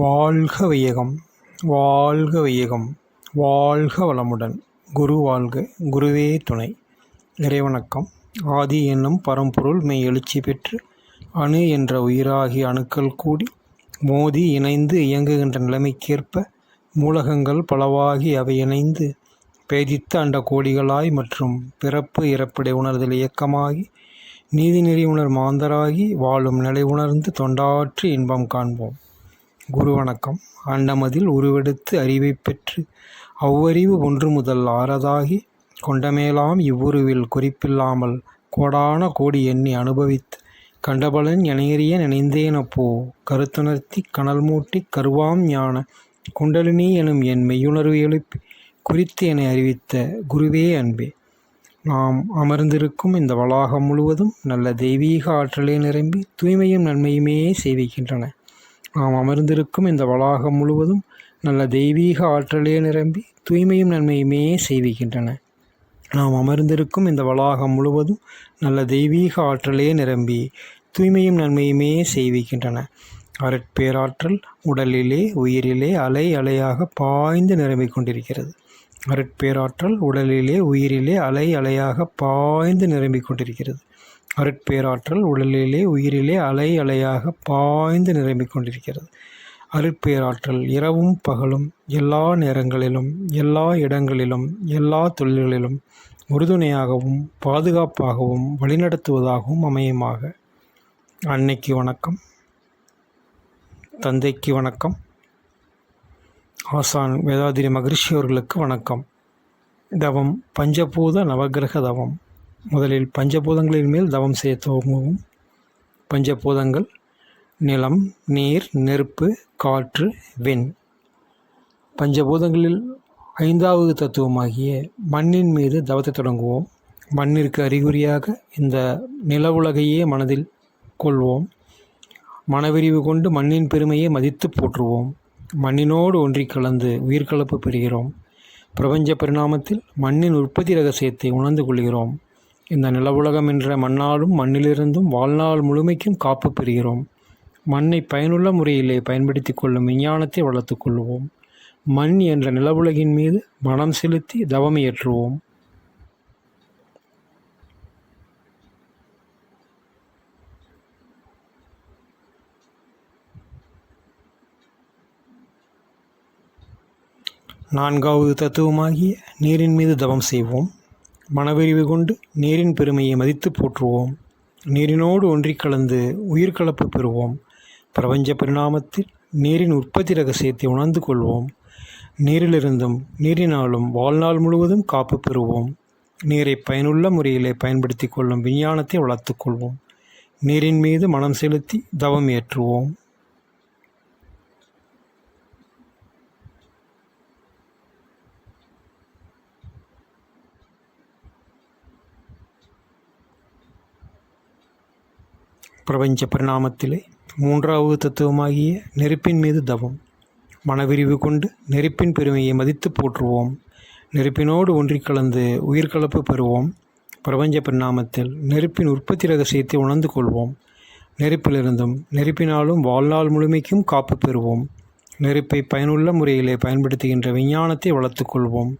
வாழ்க வையகம், வாழ்க வையகம், வாழ்க வளமுடன். குரு வாழ்க, குருவே துணை. இறைவணக்கம். ஆதி என்னும் பரம்பொருள் மெய் எழுச்சி பெற்று அணு என்ற உயிராகி அணுக்கள் கூடி மோதி இணைந்து இயங்குகின்ற நிலைமைக்கேற்ப மூலகங்கள் பலவாகி அவை இணைந்து பேதித்த அண்ட கோடிகளாய் மற்றும் பிறப்பு இறப்பிடை உணர்தல் இயக்கமாகி நீதிநெறி உணர் மாந்தராகி வாழும் நிலை உணர்ந்து தொண்டாற்றி இன்பம் காண்போம். குரு வணக்கம். அண்டமதில் உருவெடுத்து அறிவை பெற்று அவ்வறிவு ஒன்று முதல் ஆறதாகி கொண்டமேலாம் இவ்வுருவில் குறிப்பில்லாமல் கோடான கோடி எண்ணி அனுபவித்து கண்டபலன் எனையறிய நினைந்தேனப்போ கருத்துணர்த்தி கனல் மூட்டி கருவாம் ஞான குண்டலினி எனும் என் மெய்யுணர்வு எழுப்பி குறித்து என அறிவித்த குருவே அன்பே. நாம் அமர்ந்திருக்கும் இந்த வளாகம் முழுவதும் நல்ல தெய்வீக ஆற்றலே நிரம்பி தூய்மையும் நன்மையுமே செய்விக்கின்றன. நாம் அமர்ந்திருக்கும் இந்த வளாகம் முழுவதும் நல்ல தெய்வீக ஆற்றலே நிரம்பி தூய்மையும் நன்மையுமே செய்விக்கின்றன. நாம் அமர்ந்திருக்கும் இந்த வளாகம் முழுவதும் நல்ல தெய்வீக ஆற்றலே நிரம்பி தூய்மையும் நன்மையுமே செய்விக்கின்றன. அருட்பேராற்றல் உடலிலே உயிரிலே அலை அலையாக பாய்ந்து நிரம்பிக் கொண்டிருக்கிறது. அருட்பேராற்றல் உடலிலே உயிரிலே அலை அலையாக பாய்ந்து நிரம்பிக் கொண்டிருக்கிறது. அருட்பேராற்றல் உடலிலே உயிரிலே அலை அலையாக பாய்ந்து நிரம்பிக் கொண்டிருக்கிறது. அருட்பேராற்றல் இரவும் பகலும் எல்லா நேரங்களிலும் எல்லா இடங்களிலும் எல்லா தொழில்களிலும் உறுதுணையாகவும் பாதுகாப்பாகவும் வழிநடத்துவதாகவும் அமையுமாக. அன்னைக்கு வணக்கம், தந்தைக்கு வணக்கம், ஆசான் வேதாதிரி மகரிஷி அவர்களுக்கு வணக்கம். தவம் பஞ்சபூத நவகிரக தவம். முதலில் பஞ்சபூதங்களின் மேல் தவம் செய்ய துவங்குவோம். பஞ்சபூதங்கள் நிலம், நீர், நெருப்பு, காற்று, விண். பஞ்சபூதங்களில் 5வது தத்துவமாகிய மண்ணின் மீது தவத்தை தொடங்குவோம். மண்ணிற்கு அறிகுறியாக இந்த நில உலகையே மனதில் கொள்வோம். மனவிரிவு கொண்டு மண்ணின் பெருமையை மதித்து போற்றுவோம். மண்ணினோடு ஒன்றி கலந்து உயிர்கலப்பு பெறுகிறோம். பிரபஞ்ச பரிணாமத்தில் மண்ணின் உற்பத்தி இரகசியத்தை உணர்ந்து கொள்கிறோம். இந்த நிலவுலகம் என்ற மண்ணாலும் மண்ணிலிருந்தும் வாழ்நாள் முழுமைக்கும் காப்பு பெறுகிறோம். மண்ணை பயனுள்ள முறையிலே பயன்படுத்தி கொள்ளும் விஞ்ஞானத்தை வளர்த்து கொள்வோம். மண் என்ற நிலவுலகின் மீது மனம் செலுத்தி தவம் இயற்றுவோம். நான்காவது தத்துவமாகிய நீரின் மீது தவம் செய்வோம். மனவிரிவு கொண்டு நீரின் பெருமையை மதித்து போற்றுவோம். நீரினோடு ஒன்றி கலந்து உயிர்கலப்பு பெறுவோம். பிரபஞ்ச பரிணாமத்தில் நீரின் உற்பத்தி இரகசியத்தை உணர்ந்து கொள்வோம். நீரிலிருந்தும் நீரினாலும் வாழ்நாள் முழுவதும் காப்பு பெறுவோம். நீரை பயனுள்ள முறையிலே பயன்படுத்தி கொள்ளும் விஞ்ஞானத்தை வளர்த்து கொள்வோம். நீரின் மீது மனம் செலுத்தி தவம் ஏற்றுவோம். பிரபஞ்ச பரிணாமத்திலே 3வது தத்துவமாகிய நெருப்பின் மீது தவம். மனவிரிவு கொண்டு நெருப்பின் பெருமையை மதித்து போற்றுவோம். நெருப்பினோடு ஒன்றி கலந்து உயிர்கலப்பு பெறுவோம். பிரபஞ்ச பரிணாமத்தில் நெருப்பின் உற்பத்தி இரகசியத்தை உணர்ந்து கொள்வோம். நெருப்பிலிருந்தும் நெருப்பினாலும் வாழ்நாள் முழுமைக்கும் காப்பு பெறுவோம். நெருப்பை பயனுள்ள முறையிலே பயன்படுத்துகின்ற விஞ்ஞானத்தை வளர்த்து கொள்வோம்.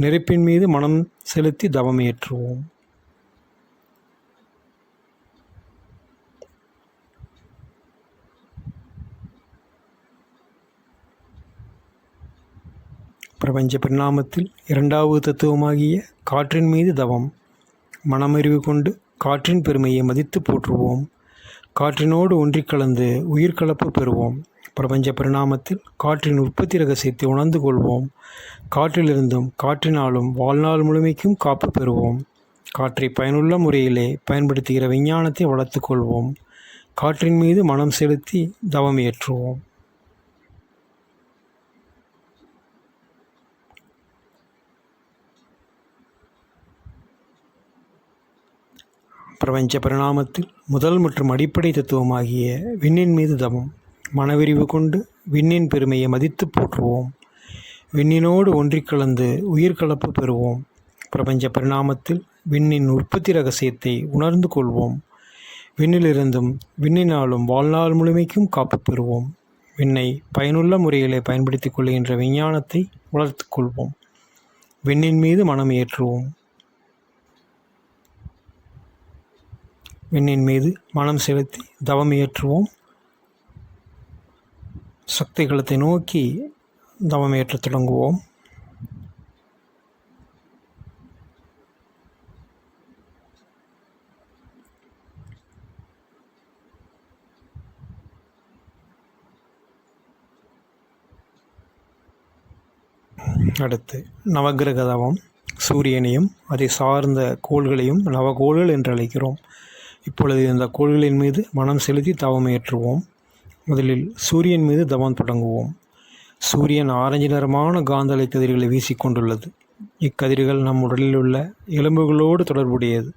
நெருப்பின் மீது மனம் செலுத்தி தவம் ஏற்றுவோம். பிரபஞ்ச பரிணாமத்தில் 2வது தத்துவமாகிய காற்றின் மீது தவம். மனமறிவு கொண்டு காற்றின் பெருமையை மதித்து போற்றுவோம். காற்றினோடு ஒன்றி கலந்து உயிர்கலப்பு பெறுவோம். பிரபஞ்ச பரிணாமத்தில் காற்றின் உற்பத்தி இரகசியத்தை உணர்ந்து கொள்வோம். காற்றிலிருந்தும் காற்றினாலும் வாழ்நாள் முழுமைக்கும் காப்பு பெறுவோம். காற்றை பயனுள்ள முறையிலே பயன்படுத்துகிற விஞ்ஞானத்தை வளர்த்து கொள்வோம். காற்றின் மீது மனம் செலுத்தி தவம் ஏற்றுவோம். பிரபஞ்ச பரிணாமத்தில் முதல் மற்றும் அடிப்படை தத்துவமாகிய விண்ணின் மீது தவம். மனவிரிவு கொண்டு விண்ணின் பெருமையை மதித்து போற்றுவோம். விண்ணினோடு ஒன்றி கலந்து உயிர்கலப்பு பெறுவோம். பிரபஞ்ச பரிணாமத்தில் விண்ணின் உற்பத்தி இரகசியத்தை உணர்ந்து கொள்வோம். விண்ணிலிருந்தும் விண்ணினாலும் வாழ்நாள் முழுமைக்கும் காப்பு பெறுவோம். விண்ணை பயனுள்ள முறைகளை பயன்படுத்திக் கொள்கின்ற விஞ்ஞானத்தை வளர்த்து கொள்வோம். விண்ணின் மீது மனம் ஏற்றுவோம். விண்ணின் மீது மனம் செலுத்தி தவம் ஏற்றுவோம். சக்தி களத்தை நோக்கி தவம் ஏற்றத் தொடங்குவோம். அடுத்து நவக்கிரக தவம். சூரியனையும் அதை சார்ந்த கோள்களையும் நவகோள்கள் என்று அழைக்கிறோம். இப்பொழுது இந்த கோள்களின் மீது மனம் செலுத்தி தவம் ஏற்றுவோம். முதலில் சூரியன் மீது தவம் தொடங்குவோம். சூரியன் ஆரஞ்சு நிறமான காந்தலை கதிர்களை வீசிக்கொண்டுள்ளது. இக்கதிர்கள் நம் உடலில் உள்ள எலும்புகளோடு தொடர்புடையது.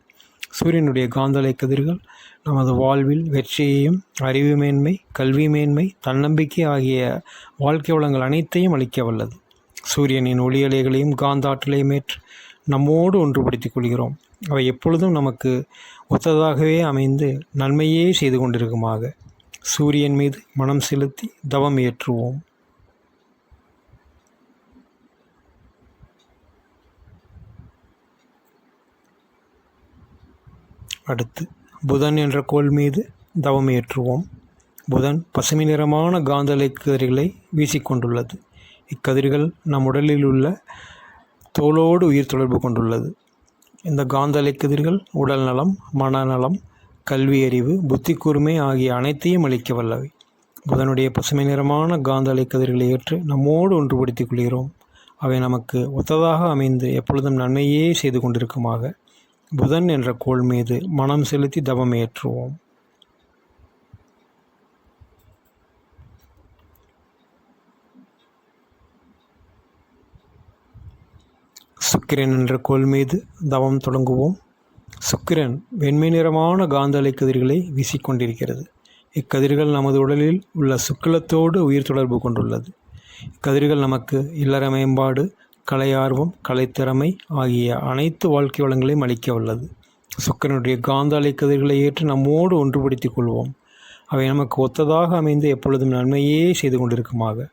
சூரியனுடைய காந்தலை கதிர்கள் நமது வாழ்வில் வெற்றியையும், அறிவு மேன்மை, கல்வி மேன்மை, தன்னம்பிக்கை ஆகிய வாழ்க்கை வளங்கள் அனைத்தையும் அளிக்க வல்லது. சூரியனின் ஒளியலைகளையும் காந்த ஆற்றலையும் ஏற்று நம்மோடு ஒன்றுபடுத்திக் கொள்கிறோம். அவை எப்பொழுதும் நமக்கு ஒத்ததாகவே அமைந்து நன்மையே செய்து கொண்டிருக்குமாக. சூரியன் மீது மனம் செலுத்தி தவம் ஏற்றுவோம். அடுத்து புதன் என்ற கோள் மீது தவம் ஏற்றுவோம். புதன் பசுமை நிறமான காந்தலை கதிர்களை வீசிக்கொண்டுள்ளது. இக்கதிர்கள் நம் உடலில் உள்ள தோலோடு உயிர் தொடர்பு கொண்டுள்ளது. இந்த காந்தலை கதிர்கள் உடல் நலம், மனநலம், கல்வி அறிவு, புத்தி கூர்மை ஆகிய அனைத்தையும் அளிக்க வல்லவை. புதனுடைய பசுமை நிறமான காந்தலை கதிர்களை ஏற்று நம்மோடு ஒன்றுபடுத்திக் கொள்கிறோம். அவை நமக்கு ஒத்ததாக அமைந்து எப்பொழுதும் நன்மையே செய்து கொண்டிருக்குமாக. புதன் என்ற கோள் மீது மனம் செலுத்தி தவம் ஏற்றுவோம். சுக்கிரன் என்ற கோள் மீது தவம் தொடங்குவோம். சுக்கிரன் வெண்மை நிறமான காந்தலை கதிர்களை வீசிக்கொண்டிருக்கிறது. இக்கதிர்கள் நமது உடலில் உள்ள சுக்கிலத்தோடு உயிர் தொடர்பு கொண்டுள்ளது. இக்கதிர்கள் நமக்கு இல்லற மேம்பாடு, கலை ஆர்வம், கலைத்திறமை ஆகிய அனைத்து வாழ்க்கை வளங்களையும் அளிக்க வல்லது. சுக்கிரனுடைய காந்தலை கதிர்களை ஏற்று நம்மோடு ஒன்றுபடுத்திக் கொள்வோம். அவை நமக்கு ஒத்ததாக அமைந்து எப்பொழுதும் நன்மையே செய்து கொண்டிருக்குமாக.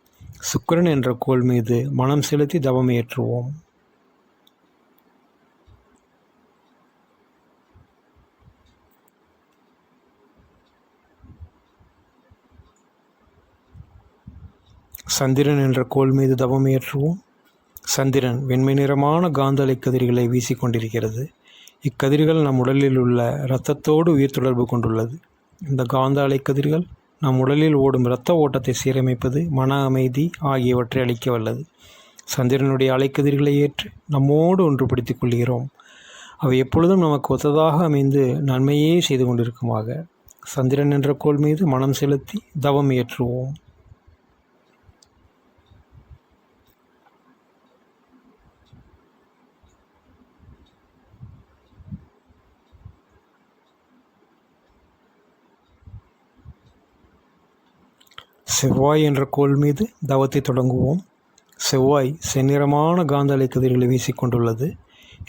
சுக்கிரன் என்ற கோள் மீது மனம் செலுத்தி தவம் ஏற்றுவோம். சந்திரன் என்ற கோள் மீது தவம் ஏற்றுவோம். சந்திரன் வெண்மை நிறமான காந்தலை கதிர்களை வீசிக்கொண்டிருக்கிறது. இக்கதிர்கள் நம் உடலில் உள்ள இரத்தத்தோடு உயிர் தொடர்பு கொண்டுள்ளது. இந்த காந்த அலைக்கதிர்கள் நம் உடலில் ஓடும் இரத்த ஓட்டத்தை சீரமைப்பது, மன அமைதி ஆகியவற்றை அளிக்க வல்லது. சந்திரனுடைய அலைக்கதிர்களை ஏற்று நம்மோடு ஒன்றுபடுத்திக் கொள்கிறோம். அவை எப்பொழுதும் நமக்கு ஒத்ததாக அமைந்து நன்மையே செய்து கொண்டிருக்குமாக. சந்திரன் என்ற கோள் மீது மனம் செலுத்தி தவம் ஏற்றுவோம். செவ்வாய் என்ற கோள் மீது தவத்தை தொடங்குவோம். செவ்வாய் செந்நிறமான காந்தலை கதிர்களை வீசிக்கொண்டுள்ளது.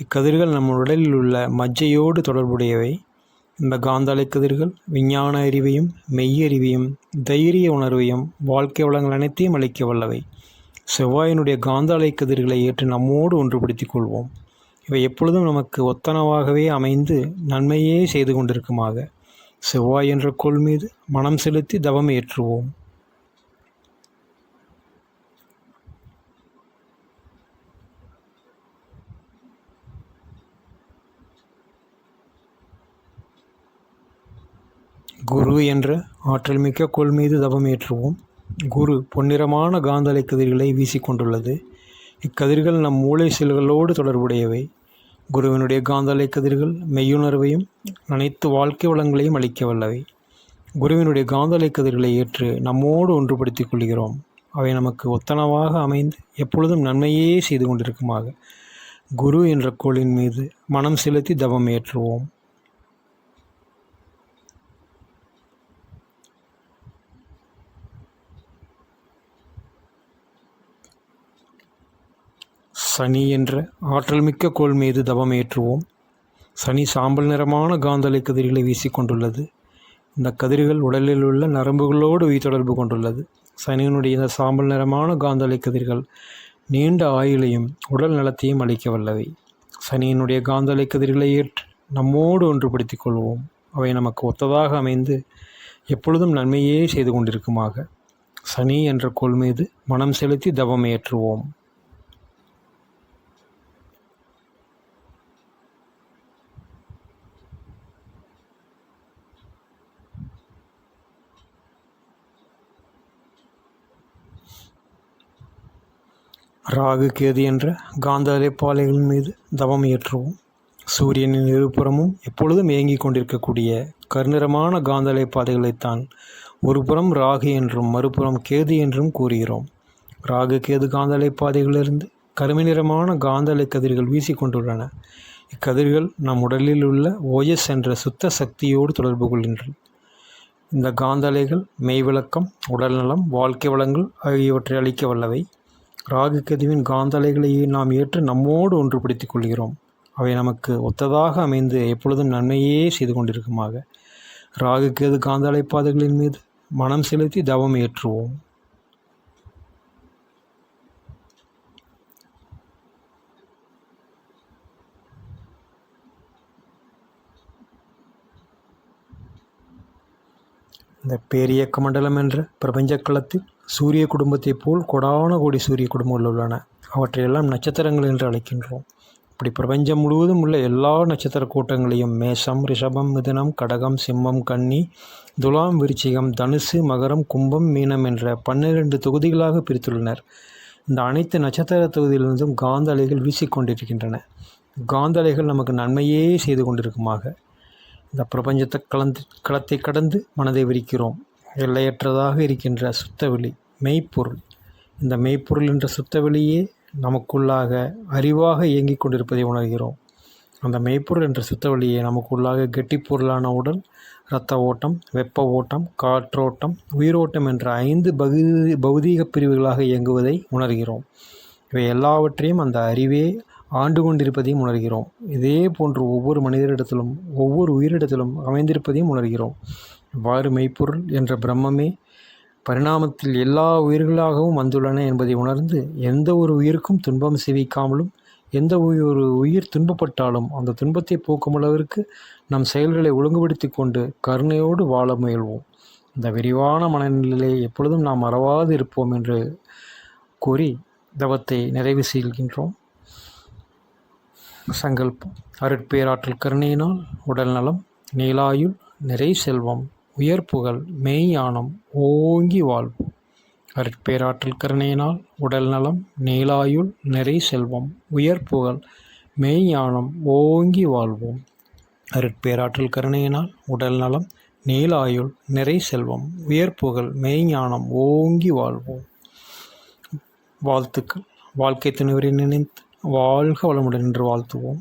இக்கதிர்கள் நம் உடலில் உள்ள மஜ்ஜையோடு தொடர்புடையவை. இந்த காந்தலை கதிர்கள் விஞ்ஞான அறிவையும், மெய்யறிவையும், தைரிய உணர்வையும், வாழ்க்கை வளங்கள் அனைத்தையும் அளிக்க வல்லவை. செவ்வாயினுடைய காந்தலை கதிர்களை ஏற்று நம்மோடு ஒன்றுபடுத்திக் கொள்வோம். இவை எப்பொழுதும் நமக்கு ஒத்தனவாகவே அமைந்து நன்மையே செய்து கொண்டிருக்குமாக. செவ்வாய் என்ற கோள் மீது மனம் செலுத்தி தவம் ஏற்றுவோம். குரு என்ற ஆற்றல் மிக்க கோள் மீது தவம் ஏற்றுவோம். குரு பொன்னிறமான காந்தலை கதிர்களை வீசிக்கொண்டுள்ளது. இக்கதிர்கள் நம் மூளை செல்களோடு தொடர்புடையவை. குருவினுடைய காந்தலை கதிர்கள் மெய்யுணர்வையும் அனைத்து வாழ்க்கை வளங்களையும் அளிக்க வல்லவை. குருவினுடைய காந்தலை கதிர்களை ஏற்று நம்மோடு ஒன்றுபடுத்திக் கொள்கிறோம். அவை நமக்கு ஒத்தனவாக அமைந்து எப்பொழுதும் நன்மையே செய்து கொண்டிருக்குமாக. குரு என்ற கோளின் மீது மனம் செலுத்தி தவம் ஏற்றுவோம். சனி என்ற ஆற்றல் மிக்க கோள் மீது தவம் ஏற்றுவோம். சனி சாம்பல் நிறமான காந்தலை கதிர்களை வீசிக்கொண்டுள்ளது. இந்த கதிர்கள் உடலில் உள்ள நரம்புகளோடு உயிர் தொடர்பு கொண்டுள்ளது. சனியினுடைய இந்த சாம்பல் நிறமான காந்தலை கதிர்கள் நீண்ட ஆயுளையும் உடல் நலத்தையும் அளிக்க வல்லவை. சனியினுடைய காந்தலை கதிர்களை ஏற்று நம்மோடு ஒன்றுபடுத்திக் கொள்வோம். அவை நமக்கு ஒத்ததாக அமைந்து எப்பொழுதும் நன்மையே செய்து கொண்டிருக்குமாக. சனி என்ற கோள் மீது மனம் செலுத்தி தவம் ஏற்றுவோம். ராகு கேது என்ற காந்த அலைப்பாலைகளின் மீது தவம் ஏற்றுவோம். சூரியனின் இருபுறமும் எப்பொழுதும் இயங்கிக் கொண்டிருக்கக்கூடிய கருநிறமான காந்த அலைப்பாதைகளைத்தான் ஒரு புறம் ராகு என்றும் மறுபுறம் கேது என்றும் கூறுகிறோம். ராகு கேது காந்த அலைப்பாதைகளிலிருந்து கருமை நிறமான காந்த அலை கதிர்கள் வீசிக்கொண்டுள்ளன. இக்கதிர்கள் நம் உடலில் உள்ள ஓஜஸ் என்ற சுத்த சக்தியோடு தொடர்பு கொள்கின்றன. இந்த காந்த அலைகள் மெய்விளக்கம், உடல்நலம், வாழ்க்கை வளங்கள் ஆகியவற்றை அளிக்க வல்லவை. ராகு கேதுவின் காந்த அலைகளை நாம் ஏற்று நம்மோடு ஒன்றுபடுத்திக் கொள்கிறோம். அவை நமக்கு ஒத்ததாக அமைந்து எப்பொழுதும் நன்மையே செய்து கொண்டிருக்குமாக. ராகு கேது காந்த அலைப்பாதைகளின் மீது மனம் செலுத்தி தவம் ஏற்றுவோம். இந்த பேரியக்க மண்டலம் என்ற பிரபஞ்ச களத்தில் சூரிய குடும்பத்தைப் போல் கொடான கோடி சூரிய குடும்பங்கள் உள்ளன. அவற்றையெல்லாம் நட்சத்திரங்கள் என்று அழைக்கின்றோம். இப்படி பிரபஞ்சம் முழுவதும் உள்ள எல்லா நட்சத்திர கூட்டங்களையும் மேஷம், ரிஷபம், மிதுனம், கடகம், சிம்மம், கன்னி, துலாம், விருச்சிகம், தனுசு, மகரம், கும்பம், மீனம் என்ற 12 தொகுதிகளாக பிரித்துள்ளனர். இந்த அனைத்து நட்சத்திர தொகுதியிலிருந்தும் காந்த அலைகள் வீசிக்கொண்டிருக்கின்றன. காந்த அலைகள் நமக்கு நன்மையே செய்து கொண்டிருக்குமாக. இந்த பிரபஞ்சத்தை களத்தை கடந்து மனதை விரிக்கிறோம். எல்லையற்றதாக இருக்கின்ற சுத்தவெளி மெய்ப்பொருள். இந்த மெய்ப்பொருள் என்ற சுத்தவெளியே நமக்குள்ளாக அறிவாக இயங்கிக் கொண்டிருப்பதை உணர்கிறோம். அந்த மெய்ப்பொருள் என்ற சுத்தவெளியை நமக்குள்ளாக கெட்டிப்பொருளான உடல், இரத்த ஓட்டம், வெப்ப ஓட்டம், காற்றோட்டம், உயிரோட்டம் என்ற 5 பௌதீக பிரிவுகளாக இயங்குவதை உணர்கிறோம். இவை எல்லாவற்றையும் அந்த அறிவே ஆண்டு கொண்டிருப்பதையும் உணர்கிறோம். இதே போன்று ஒவ்வொரு மனிதரிடத்திலும் ஒவ்வொரு உயிரிடத்திலும் அமைந்திருப்பதையும் உணர்கிறோம். இவ்வாறு மெய்ப்பொருள் என்ற பிரம்மமே பரிணாமத்தில் எல்லா உயிர்களாகவும் வந்துள்ளன என்பதை உணர்ந்து எந்த ஒரு உயிருக்கும் துன்பம் செய்விக்காமலும் எந்த ஒரு உயிர் துன்பப்பட்டாலும் அந்த துன்பத்தை போக்கும் அளவிற்கு நம் செயல்களை ஒழுங்குபடுத்தி கொண்டு கருணையோடு வாழ முயல்வோம். இந்த விரிவான மனநிலையை எப்பொழுதும் நாம் மறவாது இருப்போம் என்று கூறி தவத்தை நிறைவு செய்கின்றோம். சங்கல்பம். அருட்பேராற்றல் கருணையினால் உடல் நலம், நீலாயுள், நிறை செல்வம், உயர் புகழ், மெய்ஞானம் ஓங்கி வாழ்வோம். அருட்பேராற்றல் கருணையினால் உடல் நலம், நீலாயுள், நிறை செல்வம், உயர் புகழ், மெய்ஞானம் ஓங்கி வாழ்வோம். அருட்பேராற்றல் கருணையினால் உடல் நலம், நீலாயுள், நிறை செல்வம், உயர் புகழ், மெய்ஞானம் ஓங்கி வாழ்வோம். வாழ்த்துக்கள். வாழ்க்கை துணைவரை நினைத்து வாழ்க வளமுடன் என்று வாழ்த்துவோம்.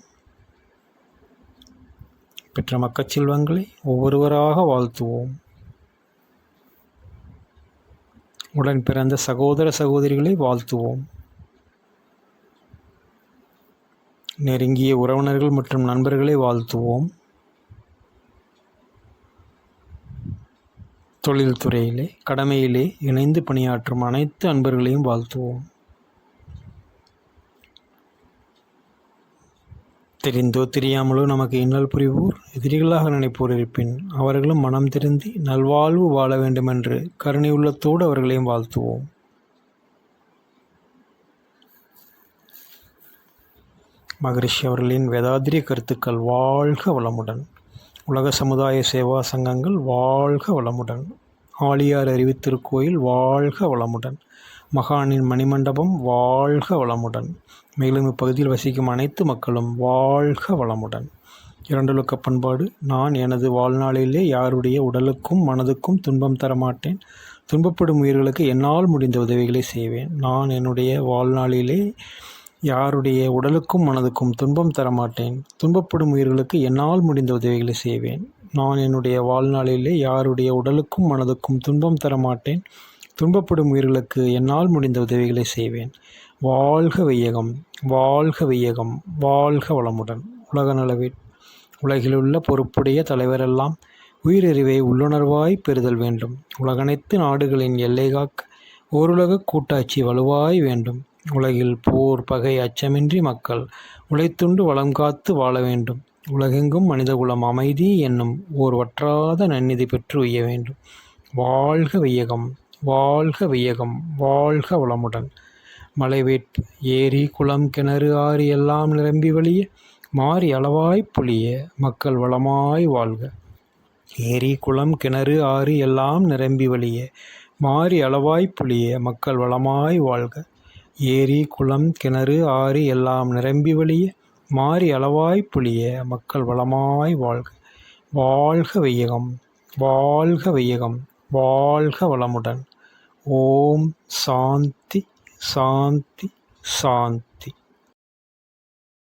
பெற்ற மக்கள் செல்வங்களை ஒவ்வொருவராக வாழ்த்துவோம். உடன் பிறந்த சகோதர சகோதரிகளை வாழ்த்துவோம். நெருங்கிய உறவினர்கள் மற்றும் நண்பர்களை வாழ்த்துவோம். தொழில்துறையிலே கடமையிலே இணைந்து பணியாற்றும் அனைத்து அன்பர்களையும் வாழ்த்துவோம். தெரிந்தோ தெரியாமலோ நமக்கு இன்னல் புரிவோர், எதிரிகளாக நினைப்போர் இருப்பின் அவர்களும் மனம் திருந்தி நல்வாழ்வு வாழ வேண்டுமென்று கருணை உள்ளத்தோடு அவர்களையும் வாழ்த்துவோம். மகரிஷி அவர்களின் வேதாத்திரிய கருத்துக்கள் வாழ்க வளமுடன். உலக சமுதாய சேவா சங்கங்கள் வாழ்க வளமுடன். ஆழியார் அறிவித்திருக்கோயில் வாழ்க வளமுடன். மகானின் மணிமண்டபம் வாழ்க வளமுடன். மேலும் இப்பகுதியில் வசிக்கும் அனைத்து மக்களும் வாழ்க வளமுடன். இரண்டொழுக்க பண்பாடு. நான் எனது வாழ்நாளிலே யாருடைய உடலுக்கும் மனதுக்கும் துன்பம் தரமாட்டேன். துன்பப்படும் உயிர்களுக்கு என்னால் முடிந்த உதவிகளை செய்வேன். நான் என்னுடைய வாழ்நாளிலே யாருடைய உடலுக்கும் மனதுக்கும் துன்பம் தரமாட்டேன். துன்பப்படும் உயிர்களுக்கு என்னால் முடிந்த உதவிகளை செய்வேன். நான் என்னுடைய வாழ்நாளிலே யாருடைய உடலுக்கும் மனதுக்கும் துன்பம் தரமாட்டேன். துன்பப்படும் உயிர்களுக்கு என்னால் முடிந்த உதவிகளை செய்வேன். வாழ்க வையகம், வாழ்க வையகம், வாழ்க வளமுடன். உலக நலவே. உலகிலுள்ள பொறுப்புடைய தலைவரெல்லாம் உயிரறிவை உள்ளுணர்வாய் பெறுதல் வேண்டும். உலகனைத்து நாடுகளின் எல்லை காக்க ஓருலகக் கூட்டாட்சி வலுவாய் வேண்டும். உலகில் போர் பகை அச்சமின்றி மக்கள் உழைத்துண்டு வளம் காத்து வாழ வேண்டும். உலகெங்கும் மனிதகுலம் அமைதி என்னும் ஓர் வற்றாத நன்னிதி பெற்று உய்ய வேண்டும். வாழ்க வையகம், வாழ்க வையகம், வாழ்க வளமுடன். மலை வேட்பு ஏரி குளம் கிணறு ஆறு எல்லாம் நிரம்பி வழிய மாறி அளவாய்ப் பொழிய மக்கள் வளமாய் வாழ்க. ஏரி குளம் கிணறு ஆறு எல்லாம் நிரம்பி வழிய மாறி அளவாய்ப் பொழிய மக்கள் வளமாய் வாழ்க. ஏரி குளம் கிணறு ஆறு எல்லாம் நிரம்பி வழிய மாறி அளவாய்ப் பொழிய மக்கள் வளமாய் வாழ்க. வாழ்க வையகம், வாழ்க வையகம், வாழ்க வளமுடன். ஓம் சாந்தி சாந்தி சாந்தி.